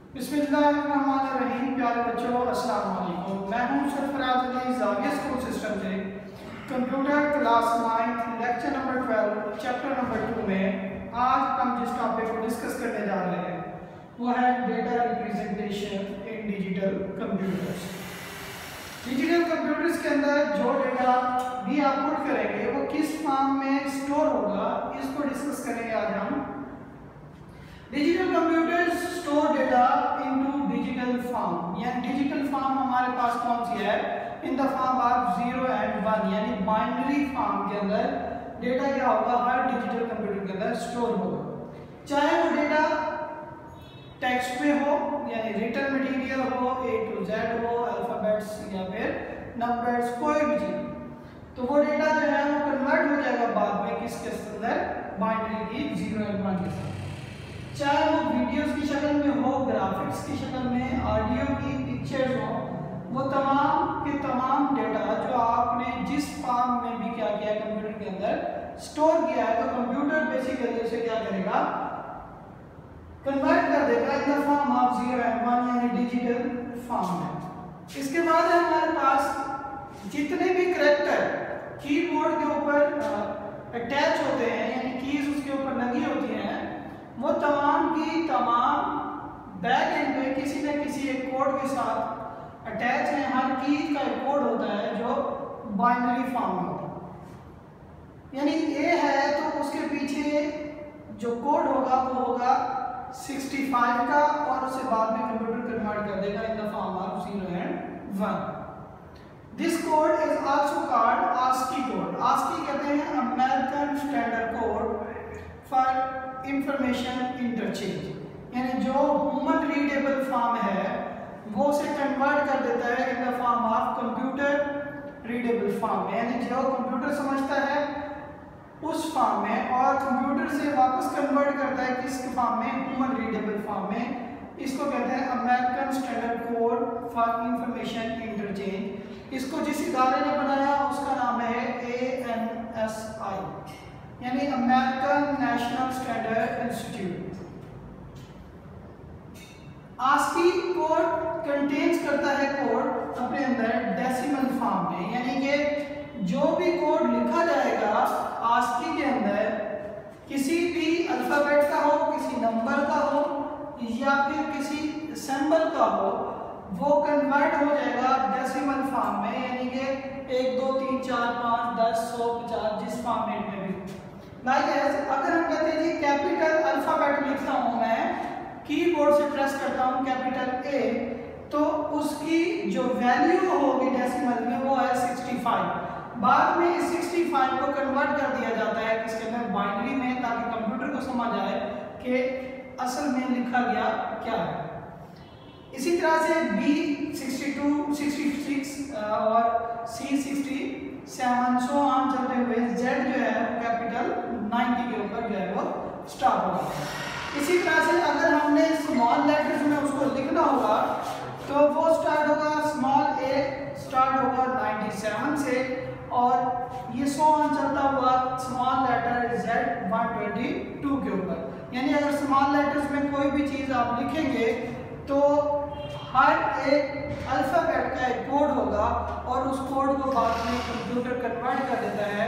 बिस्मिल्लाहिर्रहमानिर्रहीम। प्यारे बच्चों, अस्सलाम वालेकुम। मैं हूं सरफराज अली, ज़ाविया स्कूल सिस्टम से computer class 9 lecture number 12 chapter number 2 में आज हम जिस टॉपिक को डिस्कस करने जा रहे हैं वो है data representation in digital computers. Digital computers के अंदर जो डेटा भी आप पुट करेंगे वो किस फॉर्म में स्टोर होगा, इसको डिस्कस करेंगे आज हम। Digital computers store data into digital form, यानी डिजिटल फॉर्म हमारे पास कौन सी है, in the form of 0 and 1, यानी बाइनरी फॉर्म के अंदर डेटा क्या होगा, हर डिजिटल कंप्यूटर के अंदर स्टोर होगा। चाहे वो डेटा टेक्स्ट में हो यानी रिटन मटेरियल हो, A to Z हो, अल्फाबेट्स या फिर नंबर्स, कोई भी चीज, तो वो डेटा जो है वो कन्वर्ट हो जाएगा बाद में किसके अंदर, बाइनरी की 0 एंड 1 के साथ। चाहे वो वीडियोस की शक्ल में हो, ग्राफिक्स की शक्ल में, ऑडियो की, पिक्चर्स हो, वो तमाम के तमाम डेटा जो आपने जिस फॉर्म में भी क्या किया कंप्यूटर के अंदर स्टोर किया है, तो कंप्यूटर बेसिकली उसे क्या करेगा, कन्वर्ट कर देगा in the form of 0 and 1 यानी डिजिटल फॉर्म में। इसके बाद है हमारे पास जितने भी कैरेक्टर कीबोर्ड के ऊपर अटैच होते हैं, यानी कीज उसके ऊपर लगी होती हैं, वो तमाम की तमाम बैक एंड में किसी न किसी एक कोड के साथ अटैच है। हर की का एक कोड होता है जो बाइनरी फॉर्म में होता है, यानी ए है तो उसके पीछे जो कोड होगा वो होगा 65 का, और उसे बाद में कंप्यूटर कन्वर्ट कर देगा in the form of 0 and 1। This code is also called ASCII code. ASCII कहते हैं American standard code for information interchange, यानी जो ह्यूमन रीडेबल फॉर्म है वो उसे कन्वर्ट कर देता है in the form of computer readable form, यानी जो कंप्यूटर समझता है उस फॉर्म में, और कंप्यूटर से वापस कन्वर्ट करता है किस फॉर्म में, ह्यूमन रीडेबल फॉर्म में। इसको कहते हैं American standard code for information interchange. इसको जिस इदारे ने बनाया उसका नाम है ANSI, यानी American national standard institute. ASCII code contains करता है कोड अपने अंदर डेसिमल फॉर्म में, यानी कि जो भी कोड लिखा जाएगा ASCII के अंदर, किसी भी अल्फाबेट का हो, किसी नंबर का हो या फिर किसी सिंबल का हो, वो कन्वर्ट हो जाएगा डेसिमल फॉर्म में, यानी कि 1 2 3 4 5 10 100 50 जिस फॉर्मेट में भी। अगर हम कहते हैं जी कैपिटल अल्फाबेट लिखता हूं मैं, कीबोर्ड से प्रेस करता हूं कैपिटल A, तो उसकी जो वैल्यू होगी डेसिमल में वो है 65। बाद में इस 65 को कन्वर्ट कर दिया जाता है किसके अंदर, बाइनरी में, ताकि कंप्यूटर को समझ आए कि असल में लिखा गया क्या है। इसी तरह से B 62 66 और C 67 सो ऑन चलते हुए Z जो है कैपिटल 90 के ऊपर जो है वो स्टार्ट होगा। इसी तरह से अगर हमने स्मॉल लेटर्स में उसको लिखना होगा तो वो स्टार्ट होगा, स्मॉल A स्टार्ट होगा 97 से, और ये सो ऑन चलता हुआ स्मॉल लेटर Z 122 के ऊपर। यानी अगर स्मॉल लेटर्स में कोई भी चीज़ आप लिखेंगे तो हर एक अल्फाबेट का एक कोड होगा, और उस कोड को बाद में कंप्यूटर कन्वर्ट कर देता है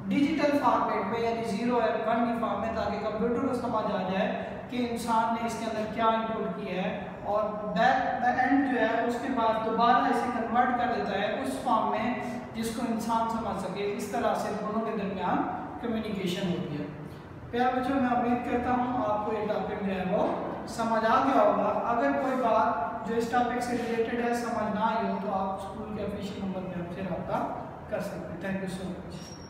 डिजिटल फॉर्मेट में, यानी 0 और 1 की फॉर्म में, ताकि कंप्यूटर को समझ आ जाए कि इंसान ने इसके अंदर क्या इनपुट किया है, और बैक एंड जो है उसके बाद दोबारा इसे कन्वर्ट कर देता है उस फॉर्म में जिसको इंसान समझ सके। इस तरह से दोनों के दरमियान कम्युनिकेशन होती है। प्यारे बच्चों, मैं उम्मीद करता हूँ आपको ये टॉपिक जो है वो समझ आ गया होगा। अगर कोई बात जो इस टॉपिक से रिलेटेड है समझ ना आई हो तो आप स्कूल के ऑफिशियल नंबर पर हमसे रब्ता कर सकते हैं। Thank you so much.